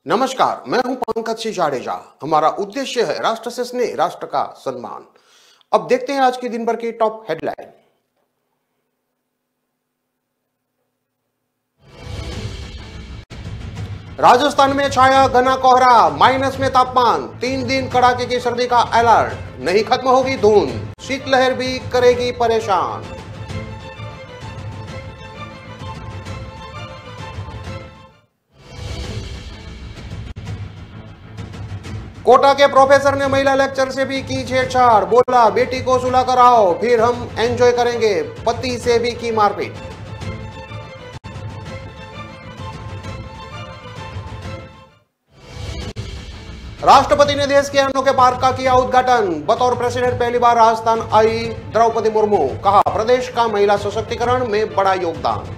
नमस्कार, मैं हूं पंकज सिंह जाडेजा। हमारा उद्देश्य है राष्ट्र से स्नेह, राष्ट्र का सम्मान। अब देखते हैं आज की दिन भर की टॉप हेडलाइन। राजस्थान में छाया घना कोहरा, माइनस में तापमान, 3 दिन कड़ाके की सर्दी का अलर्ट। नहीं खत्म होगी धुंध, शीतलहर भी करेगी परेशान। कोटा के प्रोफेसर ने महिला लेक्चर से भी की छेड़छाड़, बोला बेटी को सुला कर आओ फिर हम एंजॉय करेंगे। पति से भी की मारपीट। राष्ट्रपति ने देश के अनोखे पार्क का किया उद्घाटन। बतौर प्रेसिडेंट पहली बार राजस्थान आई द्रौपदी मुर्मू, कहा प्रदेश का महिला सशक्तिकरण में बड़ा योगदान।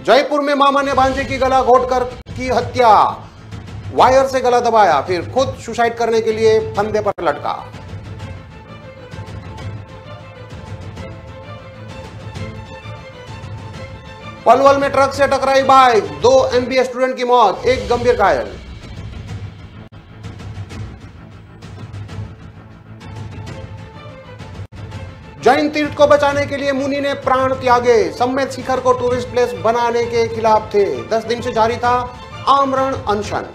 जयपुर में मामा ने भांजे की गला घोटकर की हत्या, वायर से गला दबाया फिर खुद सुसाइड करने के लिए फंदे पर लटका। पलवल में ट्रक से टकराई बाइक, 2 एमबीए स्टूडेंट की मौत, एक गंभीर घायल। जैन तीर्थ को बचाने के लिए मुनि ने प्राण त्यागे। सम्मेत शिखर को टूरिस्ट प्लेस बनाने के खिलाफ थे। 10 दिन से जारी था आमरण अनशन।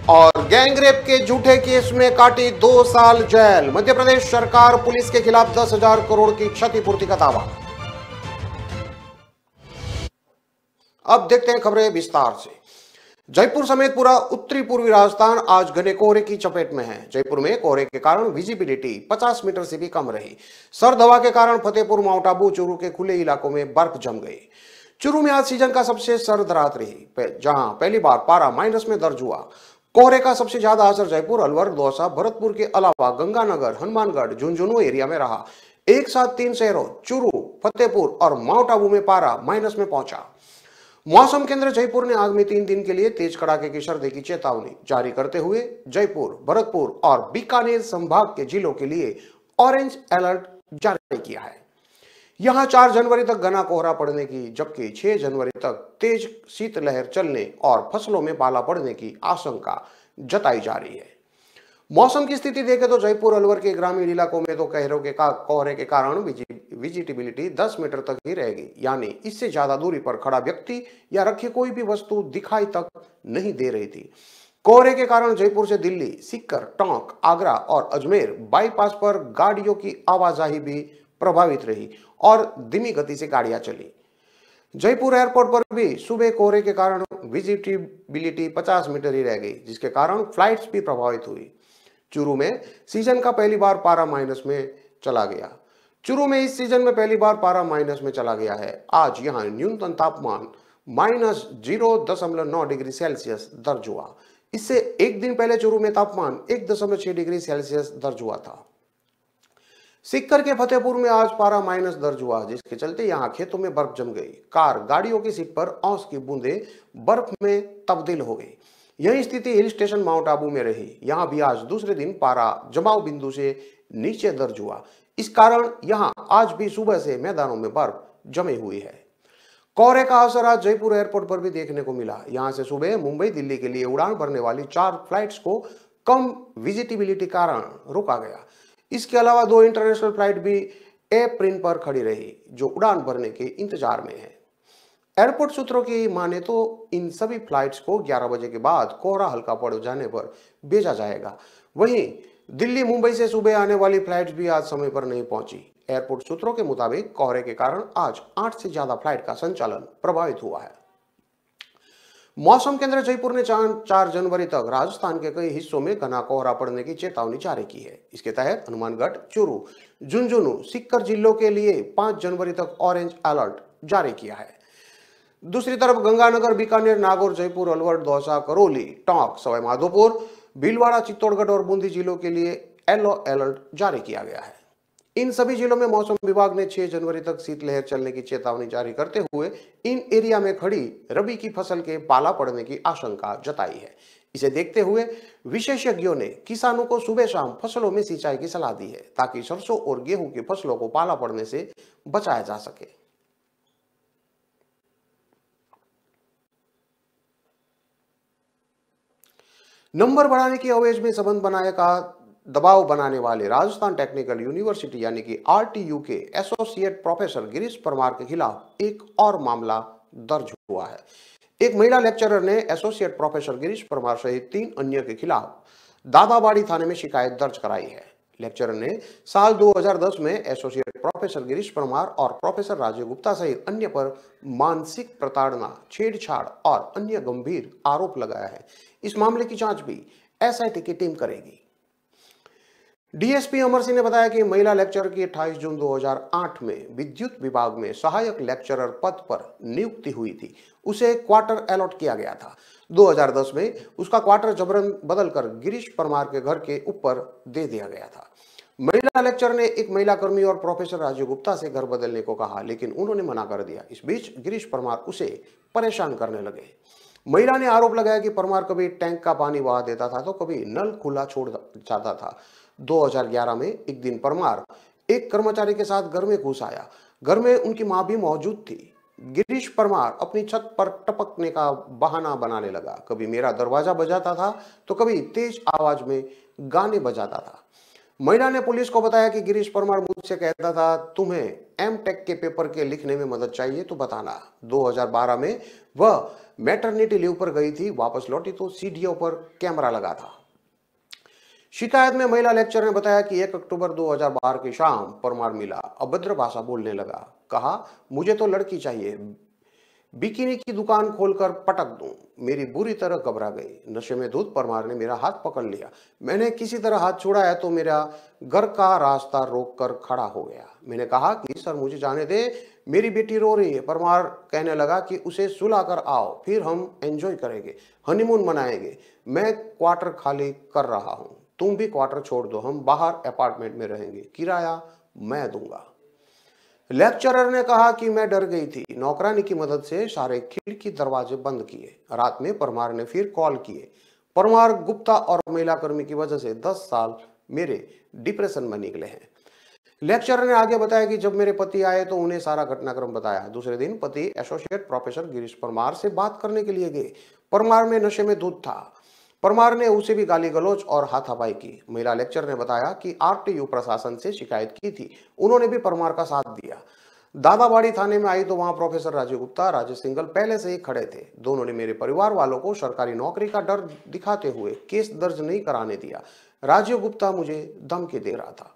और गैंगरेप के झूठे केस में काटी 2 साल जेल। मध्य प्रदेश सरकार पुलिस के खिलाफ 10,000 करोड़ की क्षतिपूर्ति का दावा। अब देखते हैं खबरें विस्तार से। जयपुर समेत पूरा उत्तरी पूर्वी राजस्थान आज घने कोहरे की चपेट में है। जयपुर में कोहरे के कारण विजिबिलिटी 50 मीटर से भी कम रही। सर्द हवा के कारण फतेहपुर, माउंट आबू, चूरू के खुले इलाकों में बर्फ जम गई। चूरू में आज सीजन का सबसे सर्द रात रही, जहां पहली बार पारा माइनस में दर्ज हुआ। कोहरे का सबसे ज्यादा असर जयपुर, अलवर, दौसा, भरतपुर के अलावा गंगानगर, हनुमानगढ़, झुंझुनू एरिया में रहा। एक साथ 3 शहरों चूरू, फतेहपुर और माउंट आबू में पारा माइनस में पहुंचा। मौसम केंद्र जयपुर ने आगामी 3 दिन के लिए तेज कड़ाके की सर्दी की चेतावनी जारी करते हुए जयपुर, भरतपुर और बीकानेर संभाग के जिलों के लिए ऑरेंज अलर्ट जारी किया है। यहां 4 जनवरी तक घना कोहरा पड़ने की, जबकि 6 जनवरी तक तेज शीतलहर चलने और फसलों में पाला पड़ने की आशंका जताई जा रही है। मौसम की स्थिति देखें तो जयपुर, अलवर के ग्रामीण इलाकों में तो कोहरे के कारण विजिबिलिटी 10 मीटर तक ही रहेगी, यानी इससे ज्यादा दूरी पर खड़ा व्यक्ति या रखी कोई भी वस्तु दिखाई तक नहीं दे रही थी। कोहरे के कारण जयपुर से दिल्ली, सीकर, टोंक, आगरा और अजमेर बाईपास पर गाड़ियों की आवाजाही भी प्रभावित रही और धीमी गति से गाड़ियां चली। जयपुर एयरपोर्ट पर भी सुबह कोहरे के कारण विजिबिलिटी 50 मीटर ही रह गई, जिसके कारण फ्लाइट्स भी प्रभावित हुई। चूरू में सीजन का पहली बार पारा माइनस में चला गया। चूरू में इस सीजन में पहली बार पारा माइनस में चला गया है। आज यहां न्यूनतम तापमान -0.9 डिग्री सेल्सियस दर्ज हुआ। इससे एक दिन पहले चूरू में तापमान 1.6 डिग्री सेल्सियस दर्ज हुआ था। सीकर के फतेहपुर में आज पारा माइनस दर्ज हुआ, जिसके चलते यहां खेतों में बर्फ जम गई। कार, गाड़ियों की सीट पर औंस की बूंदें बर्फ में तब्दील हो गई। यही स्थिति हिल स्टेशन माउंट आबू में रही। यहां भी आज दूसरे दिन पारा जमाव बिंदु से नीचे दर्ज हुआ। इस कारण यहां आज भी सुबह से मैदानों में बर्फ जमी हुई है। कोहरे का असर आज जयपुर एयरपोर्ट पर भी देखने को मिला। यहां से सुबह मुंबई, दिल्ली के लिए उड़ान भरने वाली 4 फ्लाइट्स को कम विजिबिलिटी कारण रोका गया। इसके अलावा 2 इंटरनेशनल फ्लाइट भी एयरप्रिन पर खड़ी रही, जो उड़ान भरने के इंतजार में है। एयरपोर्ट सूत्रों की माने तो इन सभी फ्लाइट्स को 11 बजे के बाद कोहरा हल्का पड़ जाने पर भेजा जाएगा। वहीं दिल्ली, मुंबई से सुबह आने वाली फ्लाइट्स भी आज समय पर नहीं पहुंची। एयरपोर्ट सूत्रों के मुताबिक कोहरे के कारण आज 8 से ज्यादा फ्लाइट का संचालन प्रभावित हुआ है। मौसम केंद्र जयपुर ने 4 जनवरी तक राजस्थान के कई हिस्सों में घना कोहरा पड़ने की चेतावनी जारी की है। इसके तहत हनुमानगढ़, चूरू, झुंझुनू, सीकर जिलों के लिए 5 जनवरी तक ऑरेंज अलर्ट जारी किया है। दूसरी तरफ गंगानगर, बीकानेर, नागौर, जयपुर, अलवर, दौसा, करौली, टोंक, सवाई माधोपुर, भीलवाड़ा, चित्तौड़गढ़ और बूंदी जिलों के लिए येलो अलर्ट जारी किया गया है। इन सभी जिलों में मौसम विभाग ने 6 जनवरी तक शीतलहर चलने की चेतावनी जारी करते हुए इन एरिया में खड़ी रबी की फसल के पाला पड़ने की आशंका जताई है। इसे देखते हुए विशेषज्ञों ने किसानों को सुबह शाम फसलों में सिंचाई की सलाह दी है, ताकि सरसों और गेहूं की फसलों को पाला पड़ने से बचाया जा सके। नंबर बढ़ाने की अवैध में संबंध बनाने का दबाव बनाने वाले राजस्थान टेक्निकल यूनिवर्सिटी यानी कि आरटीयू के एसोसिएट प्रोफेसर गिरीश परमार के खिलाफ एक और मामला दर्ज हुआ है। एक महिला लेक्चरर ने एसोसिएट प्रोफेसर गिरीश परमार सहित 3 अन्य के खिलाफ दादाबाड़ी थाने में शिकायत दर्ज कराई है। लेक्चरर ने साल 2010 में एसोसिएट प्रोफेसर गिरीश परमार और प्रोफेसर राजीव गुप्ता सहित अन्य पर मानसिक प्रताड़ना, छेड़छाड़ और अन्य गंभीर आरोप लगाया है। इस मामले की जांच भी एसआईटी की टीम करेगी। डीएसपी अमर सिंह ने बताया कि महिला लेक्चरर की 28 जून 2008 में विद्युत विभाग में सहायक लेक्चरर पद पर नियुक्ति हुई थी। उसे क्वार्टर अलॉट किया गया था। 2010 में उसका क्वार्टर जबरन बदलकर गिरीश परमार के घर के ऊपर दे दिया गया था। महिला लेक्चरर ने एक महिला कर्मी और प्रोफेसर राजीव गुप्ता से घर बदलने को कहा, लेकिन उन्होंने मना कर दिया। इस बीच गिरीश परमार उसे परेशान करने लगे। महिला ने आरोप लगाया कि परमार कभी टैंक का पानी बहा देता था तो कभी नल खुला छोड़ जाता था। 2011 में एक दिन परमार एक कर्मचारी के साथ घर में घुस आया। घर में उनकी मां भी मौजूद थी। गिरीश परमार अपनी छत पर टपकने का बहाना बनाने लगा। कभी मेरा दरवाजा बजाता था तो कभी तेज आवाज में गाने बजाता था। महिला ने पुलिस को बताया कि गिरीश परमार मुझसे कहता था, तुम्हें एमटेक के पेपर के लिखने में मदद चाहिए तो बताना। 2012 में वह मैटरनिटी लीव पर गई थी। वापस लौटी तो सीडीओ पर कैमरा लगा था। शिकायत में महिला लेक्चरर ने बताया कि 1 अक्टूबर 2012 की शाम परमार मिला। अभद्र भाषा बोलने लगा। कहा, मुझे तो लड़की चाहिए, बिकिनी की दुकान खोलकर पटक दूं। मेरी बुरी तरह घबरा गई। नशे में धुत परमार ने मेरा हाथ पकड़ लिया। मैंने किसी तरह हाथ छुड़ाया तो मेरा घर का रास्ता रोककर खड़ा हो गया। मैंने कहा कि सर मुझे जाने दे, मेरी बेटी रो रही है। परमार कहने लगा कि उसे सुलाकर आओ, फिर हम एंजॉय करेंगे, हनीमून मनाएंगे। मैं क्वार्टर खाली कर रहा हूं, तुम भी क्वार्टर छोड़ दो, हम बाहर अपार्टमेंट में रहेंगे, किराया मैं दूंगा। लेक्चरर ने कहा कि मैं डर गई थी। नौकरानी की मदद से सारे खिड़की दरवाजे बंद किए। रात में परमार ने फिर कॉल किए। परमार, गुप्ता और महिला कर्मी की वजह से 10 साल मेरे डिप्रेशन में निकले हैं। लेक्चरर ने आगे बताया कि जब मेरे पति आए तो उन्हें सारा घटनाक्रम बताया। दूसरे दिन पति एसोसिएट प्रोफेसर गिरीश परमार से बात करने के लिए गए। परमार में नशे में धुत था। परमार ने उसे भी गाली गलौज और हाथापाई की। महिला लेक्चरर ने बताया कि आरटीयू प्रशासन से शिकायत की थी। उन्होंने भी परमार का साथ दिया। दादाबाड़ी थाने में आई तो वहां प्रोफेसर राजीव गुप्ता, राजेश सिंघल पहले से ही खड़े थे। दोनों ने मेरे परिवार वालों को सरकारी नौकरी का डर दिखाते हुए केस दर्ज नहीं कराने दिया। राजीव गुप्ता मुझे धमकी दे रहा था।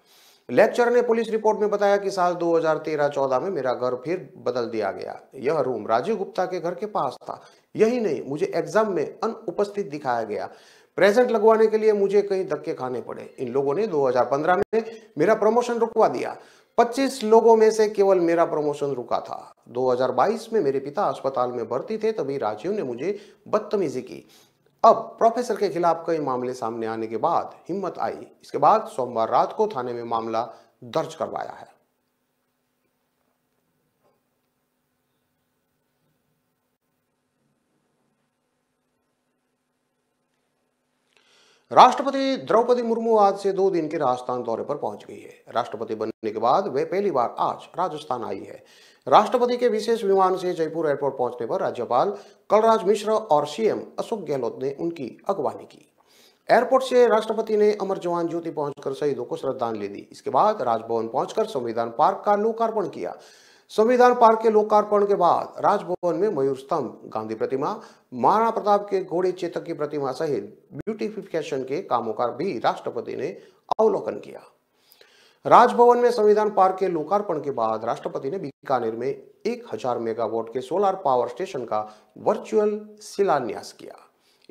लेक्चरर ने पुलिस रिपोर्ट में बताया कि साल 2013-14 में मेरा घर फिर बदल दिया गया। यह रूम राजीव गुप्ता के घर के पास था। यही नहीं, मुझे एग्जाम में अनुपस्थित दिखाया गया। प्रेजेंट लगवाने के लिए मुझे कई धक्के खाने पड़े। इन लोगों ने 2015 में मेरा प्रमोशन रुकवा दिया। 25 लोगों में से केवल मेरा प्रमोशन रुका था। 2022 में मेरे पिता अस्पताल में भर्ती थे, तभी राजीव ने मुझे बदतमीजी की। अब प्रोफेसर के खिलाफ कई मामले सामने आने के बाद हिम्मत आई। इसके बाद सोमवार रात को थाने में मामला दर्ज करवाया है। राष्ट्रपति द्रौपदी मुर्मू आज से 2 दिन के राजस्थान दौरे पर पहुंच गई है। राष्ट्रपति बनने के बाद वे पहली बार आज राजस्थान आई है। राष्ट्रपति के विशेष विमान से जयपुर एयरपोर्ट पहुंचने पर राज्यपाल कलराज मिश्र और सीएम अशोक गहलोत ने उनकी अगवानी की। एयरपोर्ट से राष्ट्रपति ने अमर जवान ज्योति पहुंचकर शहीदों को श्रद्धांजलि दी। इसके बाद राजभवन पहुंचकर संविधान पार्क का लोकार्पण किया। संविधान पार्क के लोकार्पण के बाद राजभवन में मयूर स्तंभ, गांधी प्रतिमा, महाराणा प्रताप के घोड़े चेतक की प्रतिमा सहित ब्यूटिफिकेशन के कामों का भी राष्ट्रपति ने अवलोकन किया। राजभवन में संविधान पार्क के लोकार्पण के बाद राष्ट्रपति ने बीकानेर में 1000 मेगावाट के सोलर पावर स्टेशन का वर्चुअल शिलान्यास किया।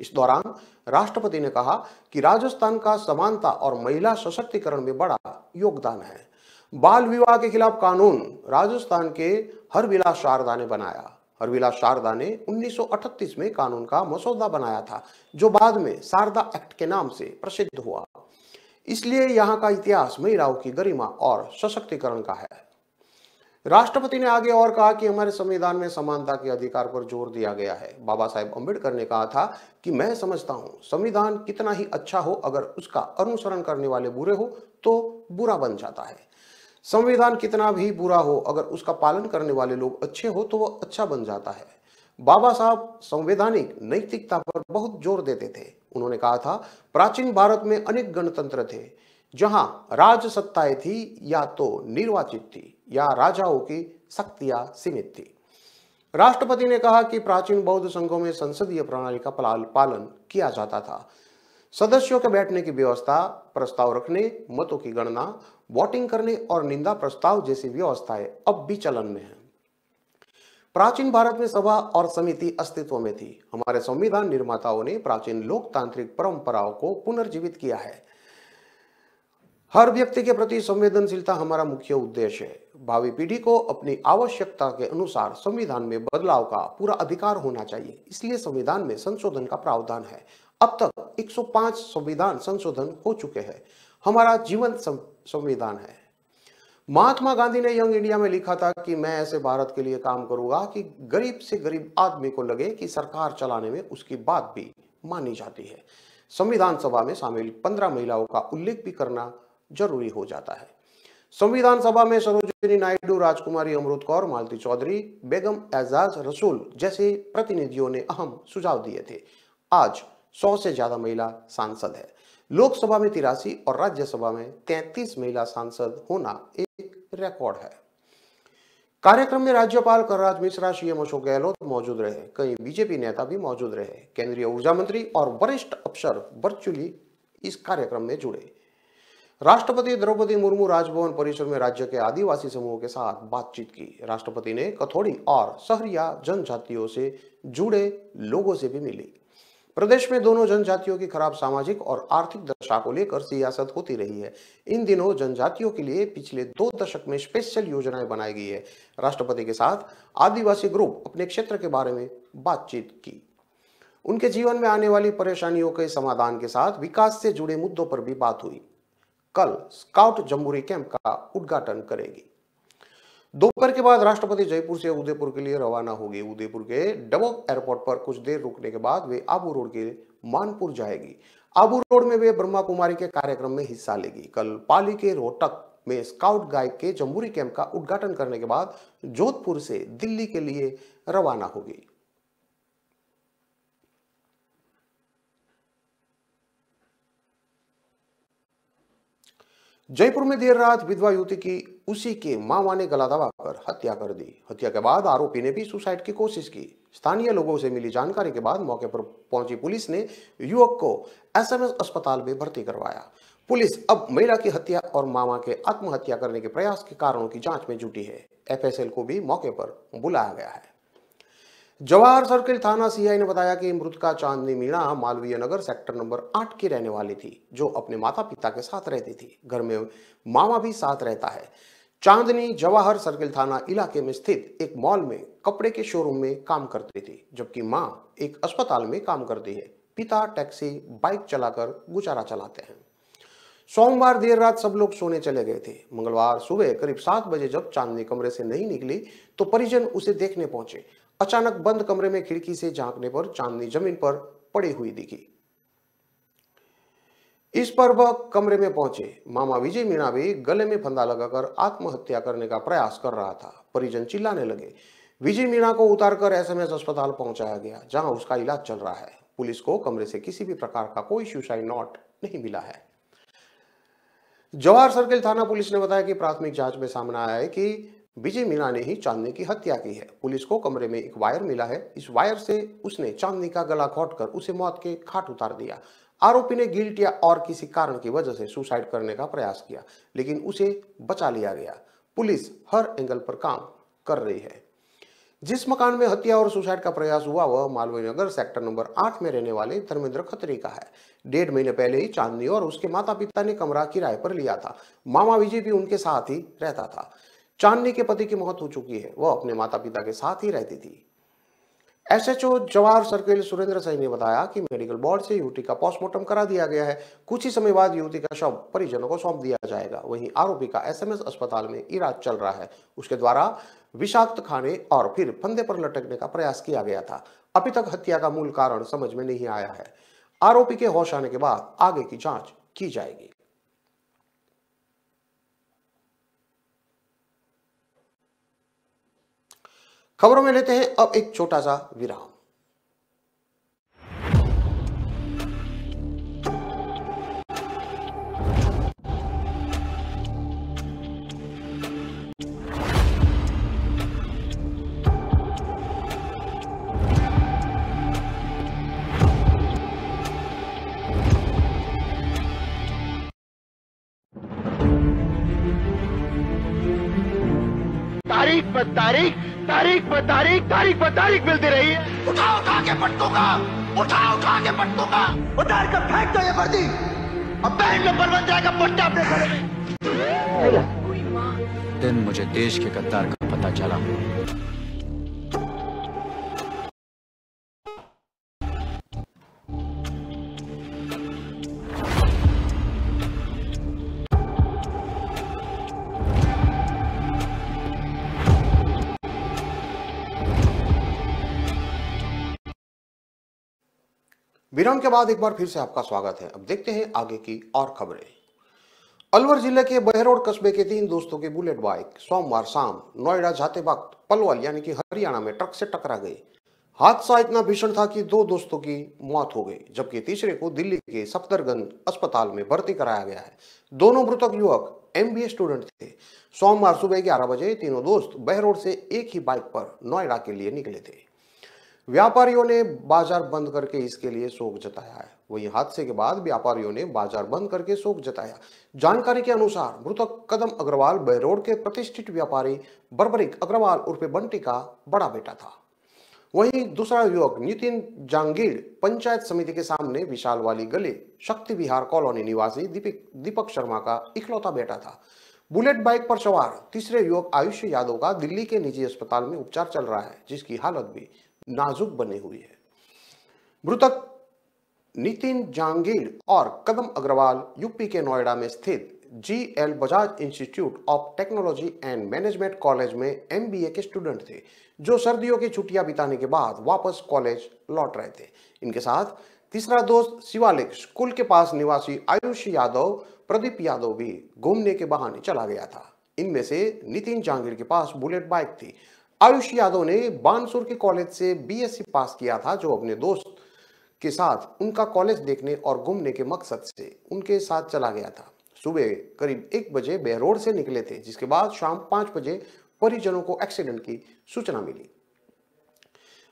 इस दौरान राष्ट्रपति ने कहा कि राजस्थान का समानता और महिला सशक्तिकरण में बड़ा योगदान है। बाल विवाह के खिलाफ कानून राजस्थान के हरविलास शारदा ने बनाया। हरविलास शारदा ने 1938 में कानून का मसौदा बनाया था, जो बाद में शारदा एक्ट के नाम से प्रसिद्ध हुआ। इसलिए यहाँ का इतिहास महिलाओं की गरिमा और सशक्तिकरण का है। राष्ट्रपति ने आगे और कहा कि हमारे संविधान में समानता के अधिकार पर जोर दिया गया है। बाबा साहेब अम्बेडकर ने कहा था कि मैं समझता हूं संविधान कितना ही अच्छा हो, अगर उसका अनुसरण करने वाले बुरे हो तो बुरा बन जाता है। संविधान कितना भी बुरा हो, अगर उसका पालन करने वाले लोग अच्छे हो तो वह अच्छा बन जाता है। बाबा साहब संवैधानिक नैतिकता पर बहुत जोर देते थे। उन्होंने कहा था, प्राचीन भारत में अनेक गणतंत्र थे जहां राज सत्ताएं थी या तो निर्वाचित थी या राजाओं की शक्तियां सीमित थी। राष्ट्रपति ने कहा कि प्राचीन बौद्ध संघों में संसदीय प्रणाली का पालन किया जाता था। सदस्यों के बैठने की व्यवस्था, प्रस्ताव रखने, मतों की गणना, वोटिंग करने और निंदा प्रस्ताव जैसी व्यवस्थाएं अब भी चलन में हैं। प्राचीन भारत में सभा और समिति अस्तित्व में थी। हमारे संविधान निर्माताओं ने प्राचीन लोकतांत्रिक परंपराओं को पुनर्जीवित किया है। हर व्यक्ति के प्रति संवेदनशीलता हमारा मुख्य उद्देश्य है। भावी पीढ़ी को अपनी आवश्यकता के अनुसार संविधान में बदलाव का पूरा अधिकार होना चाहिए, इसलिए संविधान में संशोधन का प्रावधान है। अब तक 105 संविधान संशोधन हो चुके हैं। हमारा जीवन संविधान है। महात्मा गांधी ने यंग इंडिया में लिखा था कि मैं ऐसे भारत के लिए काम करूंगा कि गरीब से गरीब आदमी को लगे कि सरकार चलाने में उसकी बात भी मानी जाती है। संविधान सभा में शामिल 15 महिलाओं का उल्लेख भी करना जरूरी हो जाता है। संविधान सभा में सरोजिनी नायडू, राजकुमारी अमृत कौर, मालती चौधरी, बेगम एजाज रसूल जैसे प्रतिनिधियों ने अहम सुझाव दिए थे। आज 100 से ज्यादा महिला सांसद है। लोकसभा में 83 और राज्यसभा में 33 महिला सांसद होना एक रिकॉर्ड है। कार्यक्रम में राज्यपाल कलराज मिश्रा, सीएम अशोक गहलोत मौजूद रहे। कई बीजेपी नेता भी मौजूद रहे। केंद्रीय ऊर्जा मंत्री और वरिष्ठ अफसर वर्चुअली इस कार्यक्रम में जुड़े। राष्ट्रपति द्रौपदी मुर्मू राजभवन परिसर में राज्य के आदिवासी समूहों के साथ बातचीत की। राष्ट्रपति ने कथोड़ी और सहरिया जनजातियों से जुड़े लोगों से भी मिली। प्रदेश में दोनों जनजातियों की खराब सामाजिक और आर्थिक दशा को लेकर सियासत होती रही है। इन दिनों जनजातियों के लिए पिछले 2 दशक में स्पेशल योजनाएं बनाई गई है। राष्ट्रपति के साथ आदिवासी ग्रुप अपने क्षेत्र के बारे में बातचीत की। उनके जीवन में आने वाली परेशानियों के समाधान के साथ विकास से जुड़े मुद्दों पर भी बात हुई। कल स्काउट जम्बूरी कैंप का उद्घाटन करेगी। दोपहर के बाद राष्ट्रपति जयपुर से उदयपुर के लिए रवाना होगी। उदयपुर के डबोक एयरपोर्ट पर कुछ देर रुकने के बाद वे आबू रोड के मानपुर जाएगी। आबू रोड में वे ब्रह्मा कुमारी के कार्यक्रम में हिस्सा लेगी। कल पाली के रोहतक में स्काउट गाइड के जम्बूरी कैंप का उद्घाटन करने के बाद जोधपुर से दिल्ली के लिए रवाना होगी। जयपुर में देर रात विधवा युवती की उसी के मामा ने गला दबाकर हत्या कर दी। हत्या के बाद आरोपी ने भी सुसाइड की कोशिश की। स्थानीय लोगों से मिली जानकारी के बाद मौके पर पहुंची पुलिस ने युवक को एसएमएस अस्पताल में भर्ती करवाया। पुलिस अब महिला की हत्या और मामा के आत्महत्या करने के प्रयास के कारणों की जांच में जुटी है। एफएसएल को भी मौके पर बुलाया गया है। जवाहर सर्किल थाना सीआई ने बताया कि मृतका चांदनी मीणा मालवीय नगर सेक्टर नंबर 8 की रहने वाली थी, जो अपने माता पिता के साथ रहती थी। घर में मामा भी साथ रहता है। चांदनी जवाहर सर्किल थाना इलाके में स्थित एक मॉल में कपड़े के शोरूम में काम करती थी, जबकि मां एक अस्पताल में काम करती है। पिता टैक्सी बाइक चलाकर गुजारा चलाते हैं। सोमवार देर रात सब लोग सोने चले गए थे। मंगलवार सुबह करीब 7 बजे जब चांदनी कमरे से नहीं निकली तो परिजन उसे देखने पहुंचे। अचानक बंद कमरे में खिड़की से झांकने पर चांदनी जमीन पर पड़ी हुई दिखी। इस पर वह कमरे में पहुंचे। मामा विजय मीणा भी गले में फंदा लगाकर आत्महत्या करने का प्रयास कर रहा था। परिजन चिल्लाने लगे। विजय मीणा को उतारकर एसएमएस अस्पताल पहुंचाया गया, जहां उसका इलाज चल रहा है। पुलिस को कमरे से किसी भी प्रकार का कोई सुसाइड नोट नहीं मिला है। जवाहर सर्किल थाना पुलिस ने बताया कि प्राथमिक जांच में सामने आया है कि विजय मीणा ने ही चांदनी की हत्या की है। पुलिस को कमरे में एक वायर मिला है। इस वायर से उसने चांदनी का गला घोंटकर उसे मौत के घाट उतार दिया। आरोपी ने गिल्ट या और किसी कारण की वजह से सुसाइड करने का प्रयास किया, लेकिन उसे बचा लिया गया। पुलिस हर एंगल पर काम कर रही है। जिस मकान में हत्या और सुसाइड का प्रयास हुआ वह मालवीय नगर सेक्टर नंबर 8 में रहने वाले धर्मेंद्र खत्री का है। 1.5 महीने पहले ही चांदनी और उसके माता पिता ने कमरा किराए पर लिया था। मामा विजय भी उनके साथ ही रहता था। चांदनी के पति की मौत हो चुकी है। वह अपने माता पिता के साथ ही रहती थी। एसएचओ जवाहर सर्किल सुरेंद्र साई ने बताया कि मेडिकल बोर्ड से युवती का पोस्टमार्टम करा दिया गया है। कुछ ही समय बाद युवती का शव परिजनों को सौंप दिया जाएगा। वहीं आरोपी का एसएमएस अस्पताल में इलाज चल रहा है। उसके द्वारा विषाक्त खाने और फिर फंदे पर लटकने का प्रयास किया गया था। अभी तक हत्या का मूल कारण समझ में नहीं आया है। आरोपी के होश आने के बाद आगे की जांच की जाएगी। खबरों में लेते हैं अब एक छोटा सा विराम। तारीख पर तारीख, तारीख पर तारीख, तारीख पर तारीख मिलती रही है। उठा उठा के पट दूंगा, उठा उठा के पट दूंगा। उतार कर फेंक दो ये वर्दी, अब बैंड नंबर बन जाएगा पट्टा अपने घर में। दिन मुझे देश के गद्दार का पता चला। विराम के बाद एक बार फिर से आपका स्वागत है। अब देखते हैं आगे की और खबरें। अलवर जिले के बहरोड कस्बे के 3 दोस्तों की बुलेट बाइक सोमवार शाम नोएडा जाते वक्त पलवल यानी कि हरियाणा में ट्रक से टकरा गई। हादसा इतना भीषण था कि 2 दोस्तों की मौत हो गई, जबकि तीसरे को दिल्ली के सफदरजंग अस्पताल में भर्ती कराया गया है। दोनों मृतक युवक एमबीए स्टूडेंट थे। सोमवार सुबह 11 बजे तीनों दोस्त बहरोड से एक ही बाइक पर नोएडा के लिए निकले थे। व्यापारियों ने बाजार बंद करके इसके लिए शोक जताया है। वहीं हादसे के बाद व्यापारियों ने बाजार बंद करके शोक जताया। जानकारी के अनुसार मृतक कदम अग्रवाल बहरोड के प्रतिष्ठित व्यापारी बर्बरिक अग्रवाल उर्फे बंटी का बड़ा बेटा था। वहीं दूसरा युवक नितिन जांगीड़ पंचायत समिति के सामने विशाल वाली गली शक्ति विहार कॉलोनी निवासी दीपक शर्मा का इकलौता बेटा था। बुलेट बाइक पर सवार तीसरे युवक आयुष यादव का दिल्ली के निजी अस्पताल में उपचार चल रहा है, जिसकी हालत भी नाजुक बनी हुई है। मृतक नितिन जांगीड़ और कदम अग्रवाल यूपी के नोएडा में स्थित GL Bajaj institute of technology and management college में MBA के स्टूडेंट थे, जो सर्दियों की छुट्टियां बिताने के बाद वापस कॉलेज लौट रहे थे। इनके साथ तीसरा दोस्त शिवालिक स्कूल के पास निवासी आयुष यादव प्रदीप यादव भी घूमने के बहाने चला गया था। इनमें से नितिन जांगीड़ के पास बुलेट बाइक थी। आयुष यादव ने बानसूर के कॉलेज से BSc पास किया था, जो अपने दोस्त के साथ उनका कॉलेज देखने और घूमने के मकसद से उनके साथ चला गया था। सुबह करीब 1 बजे बहरोड से निकले थे, जिसके बाद शाम 5 बजे परिजनों को एक्सीडेंट की सूचना मिली।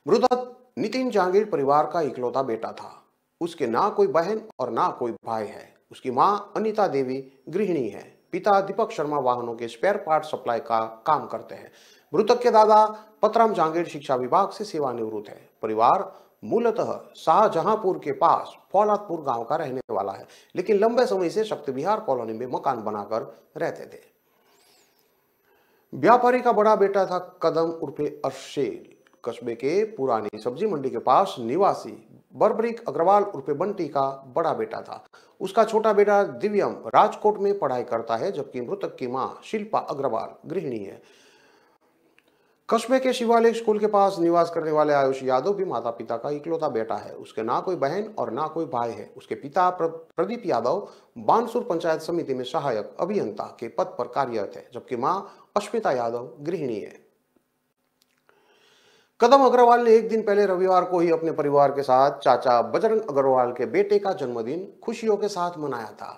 मृतक नितिन जांगीड़ परिवार का इकलौता बेटा था। उसके ना कोई बहन और ना कोई भाई है। उसकी मां अनीता देवी गृहिणी है। पिता दीपक शर्मा वाहनों के स्पेयर पार्ट सप्लाई का काम करते हैं। मृतक के दादा पतराम जांगीड़ शिक्षा विभाग से सेवानिवृत्त है। परिवार मूलतः शाहजहांपुर के पास फौलादपुर गांव का रहने वाला है, लेकिन लंबे समय से शक्ति विहार कॉलोनी में मकान बनाकर रहते थे। व्यापारी का बड़ा बेटा था कदम उर्फे अर्शेल। कस्बे के पुरानी सब्जी मंडी के पास निवासी बर्बरिक अग्रवाल उर्फे बंटी का बड़ा बेटा था। उसका छोटा बेटा दिव्यम राजकोट में पढ़ाई करता है, जबकि मृतक की मां शिल्पा अग्रवाल गृहिणी है। कस्बे के शिवालिक स्कूल के पास निवास करने वाले आयुष यादव भी माता पिता का इकलौता बेटा है। उसके ना कोई बहन और ना कोई भाई है। उसके पिता प्रदीप यादव बानसूर पंचायत समिति में सहायक अभियंता के पद पर कार्यरत है, जबकि मां अश्मिता यादव गृहिणी है। कदम अग्रवाल ने एक दिन पहले रविवार को ही अपने परिवार के साथ चाचा बजरंग अग्रवाल के बेटे का जन्मदिन खुशियों के साथ मनाया था।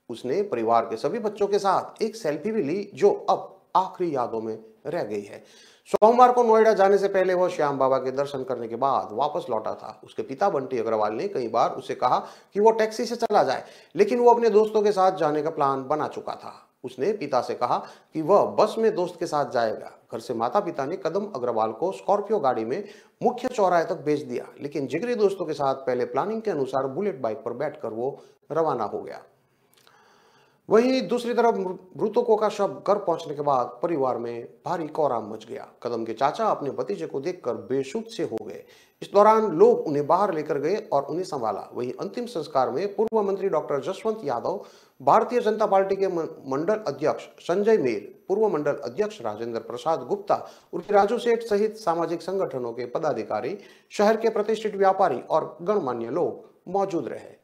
उसने परिवार के सभी बच्चों के साथ एक सेल्फी भी ली, जो अब आखिरी यादों में रह गई है। सोमवार को नोएडा जाने से पहले वह श्याम बाबा के दर्शन करने के बाद वापस लौटा था। उसके पिता बंटी अग्रवाल ने कई बार उसे कहा कि वो टैक्सी से चला जाए, लेकिन वो अपने दोस्तों के साथ जाने का प्लान बना चुका था। उसने पिता से कहा कि वह बस में दोस्त के साथ जाएगा। घर से माता पिता ने कदम अग्रवाल को स्कॉर्पियो गाड़ी में मुख्य चौराहे तक भेज दिया, लेकिन जिगरी दोस्तों के साथ पहले प्लानिंग के अनुसार बुलेट बाइक पर बैठकर वो रवाना हो गया। वहीं दूसरी तरफ मृतकों का शव घर पहुंचने के बाद परिवार में भारी कोहराम मच गया। कदम के चाचा अपने भतीजे को देखकर बेसुध से हो गए। इस दौरान लोग उन्हें बाहर लेकर गए और उन्हें संभाला। वहीं अंतिम संस्कार में पूर्व मंत्री डॉक्टर जसवंत यादव, भारतीय जनता पार्टी के मंडल अध्यक्ष संजय मेर, पूर्व मंडल अध्यक्ष राजेंद्र प्रसाद गुप्ता उर्फ राजू सेठ सहित सामाजिक संगठनों के पदाधिकारी, शहर के प्रतिष्ठित व्यापारी और गणमान्य लोग मौजूद रहे।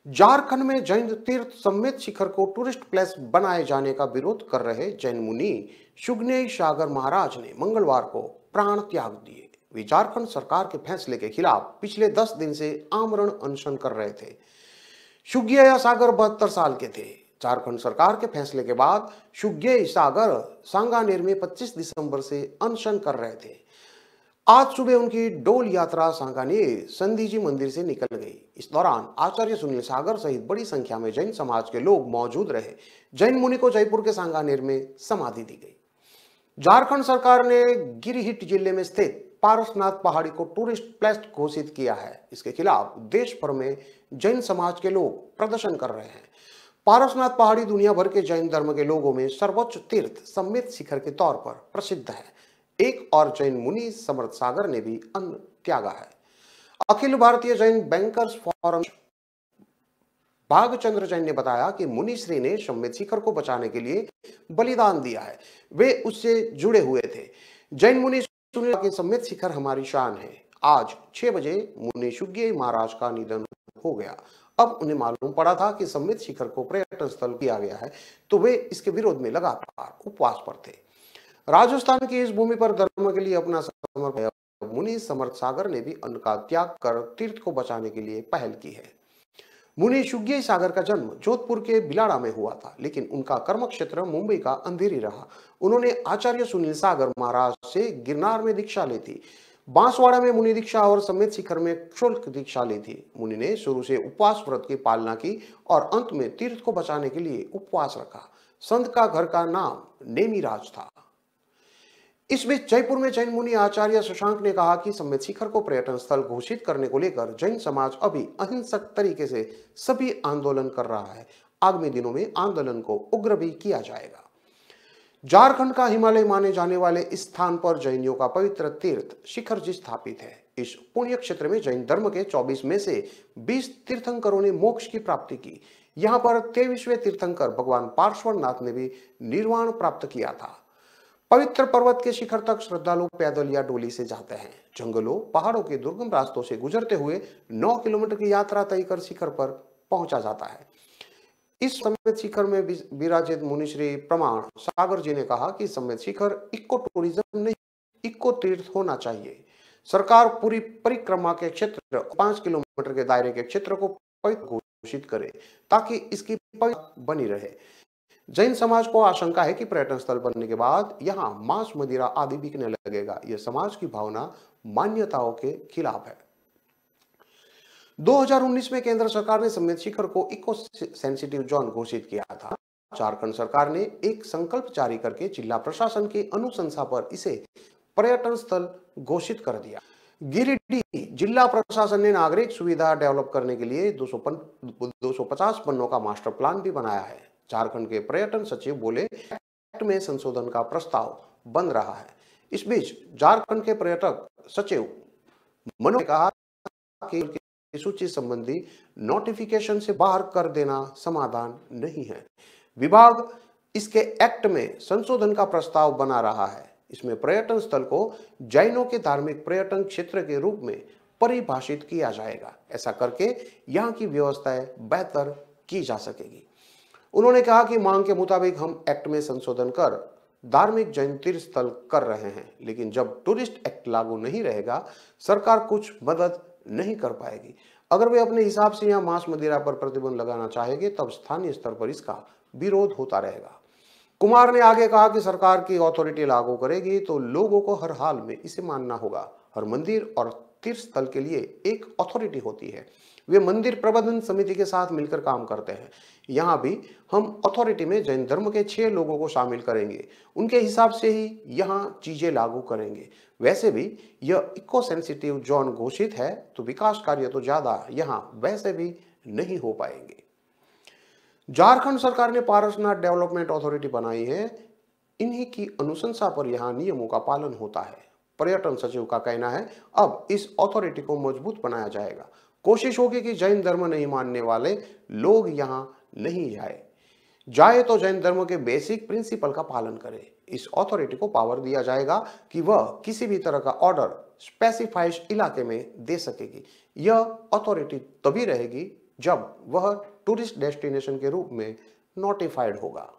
झारखंड में जैन तीर्थ समेत शिखर को टूरिस्ट प्लेस बनाए जाने का विरोध कर रहे जैन मुनि शुगनेय सागर महाराज ने मंगलवार को प्राण त्याग दिए। वे झारखंड सरकार के फैसले के खिलाफ पिछले 10 दिन से आमरण अनशन कर रहे थे। शुगनेय सागर 72 साल के थे। झारखंड सरकार के फैसले के बाद शुगनेय सागर सांगानेर में 25 दिसंबर से अनशन कर रहे थे। आज सुबह उनकी डोल यात्रा सांगानेर संधीजी मंदिर से निकल गई। इस दौरान आचार्य सुनील सागर सहित बड़ी संख्या में जैन समाज के लोग मौजूद रहे। जैन मुनि को जयपुर के सांगानेर में समाधि दी गई। झारखंड सरकार ने गिरिडीह जिले में स्थित पारसनाथ पहाड़ी को टूरिस्ट प्लेस घोषित किया है। इसके खिलाफ देश भर में जैन समाज के लोग प्रदर्शन कर रहे हैं। पारसनाथ पहाड़ी दुनिया भर के जैन धर्म के लोगों में सर्वोच्च तीर्थ समेत शिखर के तौर पर प्रसिद्ध है। एक और जैन मुनि समर्थ सागर ने भी अन्न त्यागा है। अखिल भारतीय जैन बैंकर्स फोरम भागचंद्र जैन ने बताया कि मुनि श्री ने समेत शिखर को बचाने के लिए बलिदान दिया है। वे उससे जुड़े हुए थे। जैन मुनि सुनील के समेत शिखर हमारी शान है। आज 6 बजे मुनि शुगनेय महाराज का निधन हो गया। अब उन्हें मालूम पड़ा था कि समेत शिखर को पर्यटन स्थल किया गया है, तो वे इसके विरोध में लगातार उपवास पर थे। राजस्थान की इस भूमि पर धर्म के लिए अपना समर्पण मुनि समर्थ सागर ने भी अन्न का त्याग कर तीर्थ को बचाने के लिए पहल की है। मुनि शुगनेय सागर का जन्म जोधपुर के बिलाड़ा में हुआ था, लेकिन उनका कर्म क्षेत्र मुंबई का अंधेरी रहा। उन्होंने आचार्य सुनील सागर महाराज से गिरनार में दीक्षा ली थी, बांसवाड़ा में मुनि दीक्षा और समेत शिखर में शुल्क दीक्षा ली थी। मुनि ने शुरू से उपवास व्रत की पालना की और अंत में तीर्थ को बचाने के लिए उपवास रखा। संत का घर का नाम नेमिराज था। इस बीच जयपुर में जैन मुनि आचार्य शशांक ने कहा कि समेत शिखर को पर्यटन स्थल घोषित करने को लेकर जैन समाज अभी अहिंसक तरीके से सभी आंदोलन कर रहा है। आगामी दिनों में आंदोलन को उग्र भी किया जाएगा। झारखंड का हिमालय माने जाने वाले इस स्थान पर जैनियों का पवित्र तीर्थ शिखर जी स्थापित है। इस पुण्य क्षेत्र में जैन धर्म के 24 में से 20 तीर्थंकरों ने मोक्ष की प्राप्ति की। यहाँ पर 23वें तीर्थंकर भगवान पार्श्वनाथ ने भी निर्वाण प्राप्त किया था। पवित्र पर्वत के शिखर तक श्रद्धालु पैदल या डोली से जाते हैं। जंगलों, पहाड़ों के दुर्गम रास्तों से गुजरते हुए 9 किलोमीटर की यात्रा तय कर शिखर पर पहुंचा जाता है। इस समेत शिखर में विराजित मुनिश्री प्रमाण सागर जी ने कहा कि समेत शिखर इको टूरिज्म नहीं, इको तीर्थ होना चाहिए। सरकार पूरी परिक्रमा के क्षेत्र 5 किलोमीटर के दायरे के क्षेत्र को पवित्र घोषित करे ताकि इसकी पवित्रता बनी रहे। जैन समाज को आशंका है कि पर्यटन स्थल बनने के बाद यहाँ मांस, मदिरा आदि बिकने लगेगा। यह समाज की भावना मान्यताओं के खिलाफ है। 2019 में केंद्र सरकार ने समेत शिखर को इको सेंसिटिव जोन घोषित किया था। झारखंड सरकार ने एक संकल्प जारी करके जिला प्रशासन की अनुशंसा पर इसे पर्यटन स्थल घोषित कर दिया। गिरिडीह जिला प्रशासन ने नागरिक सुविधा डेवलप करने के लिए 250 पन्नों का मास्टर प्लान भी बनाया है। झारखंड के पर्यटन सचिव बोले, एक्ट में संशोधन का प्रस्ताव बन रहा है। इस बीच झारखंड के पर्यटक सचिव मनोज ने कहा कि सूची संबंधी नोटिफिकेशन से बाहर कर देना समाधान नहीं है। विभाग इसके एक्ट में संशोधन का प्रस्ताव बना रहा है। इसमें पर्यटन स्थल को जैनों के धार्मिक पर्यटन क्षेत्र के रूप में परिभाषित किया जाएगा। ऐसा करके यहाँ की व्यवस्थाएं बेहतर की जा सकेगी। उन्होंने कहा कि मांग के मुताबिक हम एक्ट में संशोधन कर धार्मिक जैन तीर्थ स्थल कर रहे हैं, लेकिन जब टूरिस्ट एक्ट लागू नहीं रहेगा सरकार कुछ मदद नहीं कर पाएगी। अगर वे अपने हिसाब से यहाँ मांस, मदिरा पर प्रतिबंध लगाना चाहेंगे तब स्थानीय स्तर पर इसका विरोध होता रहेगा। कुमार ने आगे कहा कि सरकार की अथॉरिटी लागू करेगी तो लोगों को हर हाल में इसे मानना होगा। हर मंदिर और तीर्थ स्थल के लिए एक अथॉरिटी होती है। वे मंदिर प्रबंधन समिति के साथ मिलकर काम करते हैं। यहाँ भी हम अथॉरिटी में जैन धर्म के 6 लोगों को शामिल करेंगे। उनके हिसाब से ही यहाँ चीजें लागू करेंगे। वैसे भी यह इको सेंसिटिव जोन घोषित है तो विकास कार्य तो ज्यादा यहाँ वैसे भी नहीं हो पाएंगे। झारखंड सरकार ने पारसनाथ डेवलपमेंट अथॉरिटी बनाई है। इन्हीं की अनुशंसा पर यहां नियमों का पालन होता है। पर्यटन सचिव का कहना है अब इस अथॉरिटी को मजबूत बनाया जाएगा। कोशिश होगी कि जैन धर्म नहीं मानने वाले लोग यहां नहीं जाए तो जैन धर्म के बेसिक प्रिंसिपल का पालन करे। इस अथॉरिटी को पावर दिया जाएगा कि वह किसी भी तरह का ऑर्डर स्पेसिफाइड इलाके में दे सकेगी। यह अथॉरिटी तभी रहेगी जब वह टूरिस्ट डेस्टिनेशन के रूप में नोटिफाइड होगा।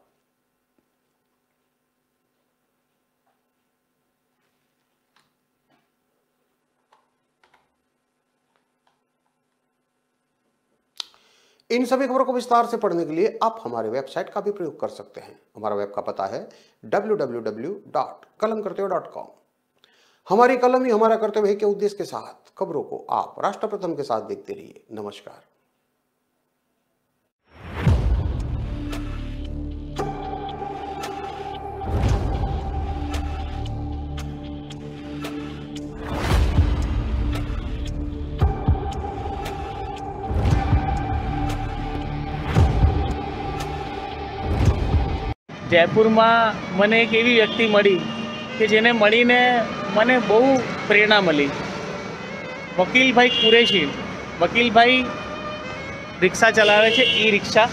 इन सभी खबरों को विस्तार से पढ़ने के लिए आप हमारे वेबसाइट का भी प्रयोग कर सकते हैं। हमारा वेब का पता है www.kalamkartevya.com। हमारी कलम ही हमारा कर्तव्य है के उद्देश्य के साथ खबरों को आप राष्ट्र प्रथम के साथ देखते रहिए। नमस्कार। જયપુરમાં મને એક એવી વ્યક્તિ મળી કે જેને મળીને મને બહુ પ્રેરણા મળી। વકીલભાઈ કુરેશી। વકીલભાઈ રિક્ષા ચલાવે છે, ई रिक्शा।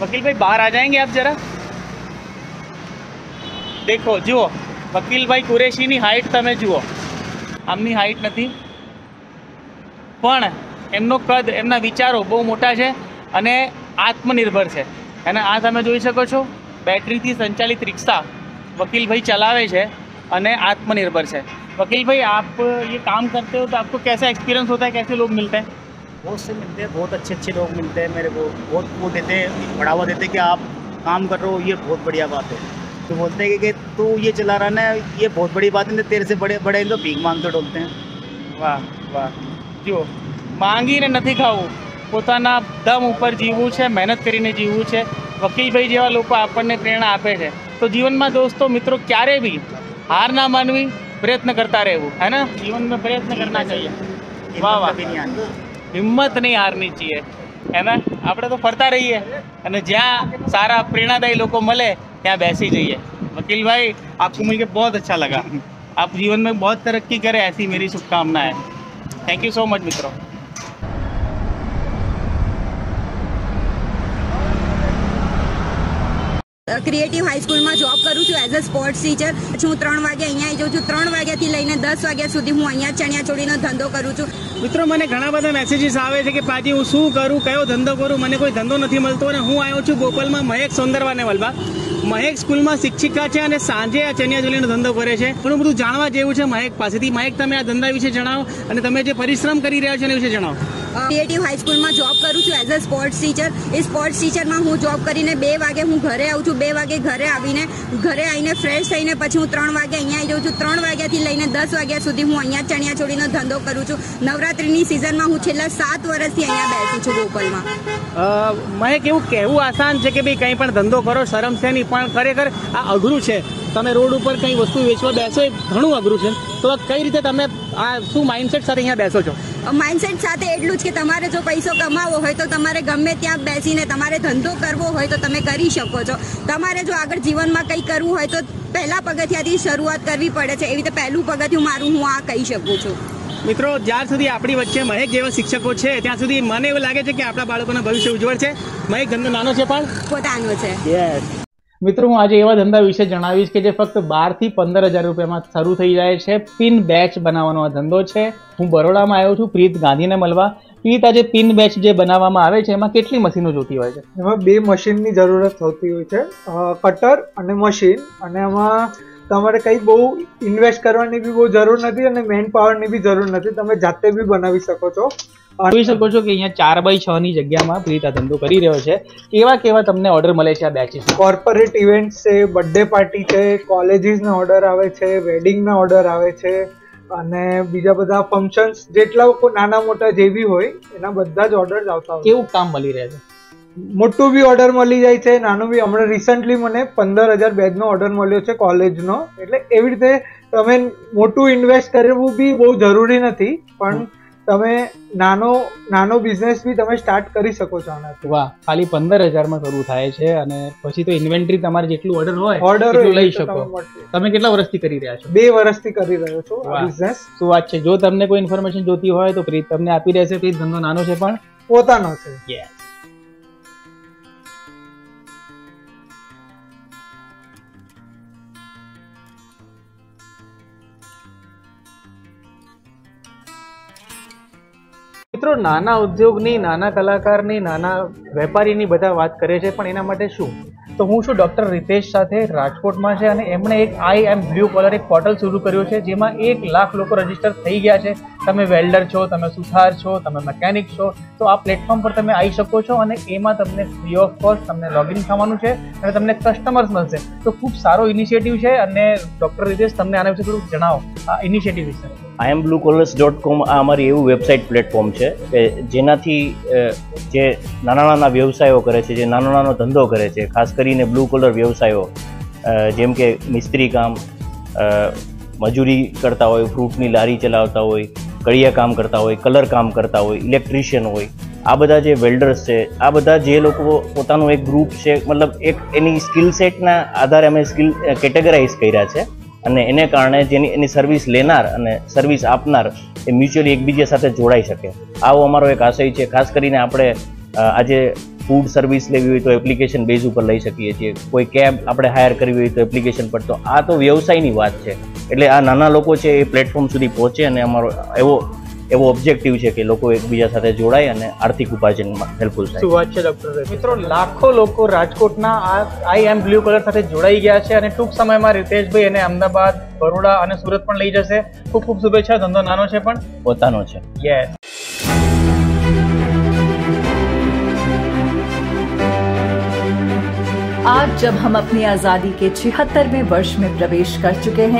વકીલભાઈ બહાર आ जाएंगे आप जरा? देखो જુઓ, વકીલભાઈ કુરેશીની હાઇટ તમે જુઓ, આમની હાઇટ નથી, પણ એમનો કદ, એમના વિચારો બહુ મોટા છે અને આત્મનિર્ભર છે। અને આ તમે જોઈ શકો છો, बैटरी थी संचालित रिक्शा वकील भाई चलावे छे अने आत्मनिर्भर है। वकील भाई आप ये काम करते हो तो आपको कैसा एक्सपीरियंस होता है, कैसे लोग मिलते हैं? बहुत से मिलते हैं, बहुत अच्छे लोग मिलते हैं मेरे को, बहुत वो देते हैं, बढ़ावा देते हैं कि आप काम कर रहे हो, ये बहुत बढ़िया बात है। तो बोलते हैं कि तू ये चला रहा ना, ये बहुत बड़ी बात है, तेरे से बड़े बड़े तो भीख मांगते डोलते हैं। वाह वाह। जो मांगीने નથી ખાવું, પોતાના દમ ઉપર જીવવું છે, મહેનત કરીને જીવવું છે। વકીલભાઈ જેવા લોકો આપણને પ્રેરણા આપે છે। તો જીવનમાં દોસ્તો મિત્રો ક્યારે બી હાર ના માનવી, પ્રયત્ન કરતા રહેવું, है ना? जीवन में प्रयत्न करना चाहिए। वाह वाह। हिम्मत नहीं हारनी चाहिए, है ना? આપણે તો ફરતા રહીએ અને જ્યાં સારા પ્રેરણાદાયી લોકો મળે ત્યાં બેસી જઈએ। वकील भाई आपको मिलकर बहुत अच्छा लगा। आप जीवन में बहुत तरक्की करें, ऐसी मेरी शुभकामनाएं। थैंक यू सो मच मित्रों। ક્રિએટિવ હાઈસ્કૂલમાં જોબ કરું છું એઝ અ સ્પોર્ટ્સ ટીચર। હું 3 વાગે અહીંયા આવી જાઉં છું। 3 વાગ્યાથી લઈને 10 વાગ્યા સુધી હું અહીંયા ચણિયાચોળીનો ધંધો કરું છું। મિત્રો મને ઘણા બધા મેસેજીસ આવે છે કે પાજી હું શું કરું, કયો ધંધો કરું, મને કોઈ ધંધો નથી મળતો। અને હું આવ્યો છું બોપલમાં મહેક સૌંદરવાને વલવા। મહેક સ્કૂલમાં શિક્ષિકા છે અને સાંજે આ ચણિયાચોળીનો ધંધો કરે છે। ઘણું બધું જાણવા જેવું છે મહેક પાસેથી। મહેક તમે આ ધંધા વિશે જણાવો અને તમે જે પરિશ્રમ કરી રહ્યા છો એના વિશે જણાવો। ક્રિએટિવ હાઈસ્કૂલમાં જોબ કરું છું એઝ અ સ્પોર્ટ્સ ટીચર। એ સ્પોર્ટ્સ ટીચરમાં હું જોબ કરીને 2 વાગે હું ઘરે આવું છું। 2 વાગે ઘરે આવીને ફ્રેશ થઈને પછી હું 3 વાગે અહીંયા આવી જાઉં છું। 3 વાગ્યાથી લઈને 10 વાગ્યા સુધી હું અહીંયા ચણિયાચોળીનો ધંધો કરું છું। નવરાત્રિની સિઝનમાં હું છેલ્લા 7 વર્ષથી અહીંયા બેસું છું બોપલમાં। મહેક એવું કહેવું આસાન છે કે ભાઈ કંઈ પણ ધંધો કરો શરમ છે નહીં, પણ ખરેખર આ અઘરું છે। તમે રોડ ઉપર કંઈ વસ્તુ વેચવા બેસો એ ઘણું અઘરું છે। તો કઈ રીતે તમે આ શું માઇન્ડસેટ સાથે અહીંયા બેસો છો? માઇન્ડસેટ સાથે એટલું જ કે તમારે જો પૈસો કમાવો હોય તો તમારે ગમે ત્યાં બેસીને તમારે ધંધો કરવો હોય તો તમે કરી શકો છો। તમારે જો આગળ જીવનમાં કંઈ કરવું હોય તો પહેલા પગથિયાથી શરૂઆત કરવી પડે છે। એવી રીતે પહેલું પગથિયું મારું હું આ કહી શકું છું। મિત્રો જ્યાર સુધી આપણી વચ્ચે મહેક જેવા શિક્ષકો છે ત્યાં સુધી મને એવું લાગે છે કે આપણા બાળકોનું ભવિષ્ય ઉજ્જવળ છે। મહેક ધંધો નાનો છે પણ પોતાનો છે। મિત્રો હું આજે એવા ધંધા વિશે જણાવીશ કે જે ફક્ત 12 થી 15,000 રૂપિયામાં શરૂ થઈ જાય છે। પિન બેચ બનાવવાનો આ ધંધો છે। હું બરોડામાં આવ્યો છું પ્રીત ગાંધીને મળવા। પ્રીત, આજે પિન બેચ જે બનાવવામાં આવે છે એમાં કેટલી મશીનો જોતી હોય છે? એમાં 2 મશીનની જરૂરત હોતી હોય છે, કટર અને મશીન। અને એમાં તમારે કંઈ બહુ ઇન્વેસ્ટ કરવાની બી બહુ જરૂર નથી અને મેન પાવરની બી જરૂર નથી, તમે જાતે બી બનાવી શકો છો। જોઈ શકો છો કે અહીંયા 4x6 ની જગ્યામાં પ્રીત આ ધંધો કરી રહ્યો છે। કેવા તમને ઓર્ડર મળે છે આ બેચીસ? કોર્પોરેટ ઇવેન્ટ છે, બર્થડે પાર્ટી છે, કોલેજીસના ઓર્ડર આવે છે, વેડિંગના ઓર્ડર આવે છે અને બીજા બધા ફંક્શન્સ જેટલા નાના મોટા જે બી હોય એના બધા જ ઓર્ડર આવતા હોય। કેવું કામ મળી રહે છે? મોટું બી ઓર્ડર મળી જાય છે, નાનું બી। હમણાં રિસન્ટલી મને 15,000 બેચનો ઓર્ડર મળ્યો છે કોલેજનો। એટલે એવી રીતે તમે મોટું ઇન્વેસ્ટ કરવું બી બહુ જરૂરી નથી, પણ તમે નાનો બિઝનેસ બી તમે સ્ટાર્ટ કરી શકો છો આનાથી. વાહ, ખાલી 15,000 શરૂ થાય છે અને પછી તો ઇન્વેન્ટરી તમારે જેટલું ઓર્ડર હોય ઓર્ડર એટલું લઈ શકો. તમે કેટલા વર્ષથી કરી રહ્યા છો? 2 વર્ષથી કરી રહ્યો છું આ બિઝનેસ. શું વાત છે. જો તમને કોઈ ઇન્ફોર્મેશન જોતી હોય તો પ્રીત તમને આપી રહેશે. પ્રીત ધંધો નાનો છે પણ પોતાનો છે. મિત્રો, નાના ઉદ્યોગની, નાના કલાકારની, નાના વેપારીની બધા વાત કરે છે, પણ એના માટે શું? તો હું છું ડૉક્ટર રિતેશ સાથે, રાજકોટમાં છે, અને એમણે એક આઈ એમ બ્લુ કોલર એક પોર્ટલ શરૂ કર્યું છે જેમાં 1 લાખ લોકો રજીસ્ટર થઈ ગયા છે. તમે વેલ્ડર છો, તમે સુથાર છો, તમે મિકેનિક છો, તો આ પ્લેટફોર્મ પર તમે આવી શકો છો અને એમાં તમને ફ્રી ઓફ કોસ્ટ તમને લોગિન થવાનું છે અને તમને કસ્ટમર્સ મળશે. તો ખૂબ સારો ઇનિશિયેટિવ છે અને ડૉક્ટર રિતેશ તમને આના વિશે થોડુંક જણાવો આ ઇનિશિયેટિવ વિશે. iambluecollars.com આ અમારી એવું વેબસાઇટ પ્લેટફોર્મ છે કે જેનાથી જે નાના વ્યવસાયો કરે છે, જે નાનો ધંધો કરે છે, ખાસ કરીને બ્લુ કોલર વ્યવસાયો જેમ કે મિસ્ત્રી કામ, મજૂરી કરતા હોય, ફ્રૂટની લારી ચલાવતા હોય, કડિયા કામ કરતા હોય, કલર કામ કરતા હોય, ઇલેક્ટ્રિશિયન હોય, આ બધા જે વેલ્ડર્સ છે, આ બધા જે લોકો પોતાનું એક ગ્રુપ છે, મતલબ એક એની સ્કિલ સેટના આધારે અમે સ્કિલ કેટેગરાઇઝ કર્યા છે અને એને કારણે જેની એની સર્વિસ લેનાર અને સર્વિસ આપનાર એ મ્યુચ્યુઅલી એકબીજા સાથે જોડાઈ શકે. આવો અમારો એક આશય છે. ખાસ કરીને આપણે આજે ફૂડ સર્વિસ લેવી હોય તો એપ્લિકેશન બેઝ ઉપર લઈ શકીએ છીએ. કોઈ કેબ આપણે હાયર કરવી હોય તો એપ્લિકેશન પર. તો આ તો વ્યવસાયની વાત છે. એટલે આ નાના લોકો છે એ પ્લેટફોર્મ સુધી પહોંચે અને અમારો એવો ઓબ્જેક્ટિવ છે કે લોકો એકબીજા સાથે જોડાય અને આર્થિક ઉપાર્જનમાં હેલ્પફુલ થાય. શું વાત છે ડૉક્ટર. મિત્રો, લાખો લોકો રાજકોટના આ આઈ એમ બ્લુ કલર સાથે જોડાઈ ગયા છે અને ટૂંક સમયમાં રિતેશભાઈ એને અમદાવાદ, બરોડા અને સુરત પણ લઈ જશે. ખૂબ ખૂબ શુભેચ્છા. ધંધો નાનો છે પણ પોતાનો છે. યસ. आज जब हम अपनी आजादी के 76वें वर्ष में प्रवेश कर चुके हैं,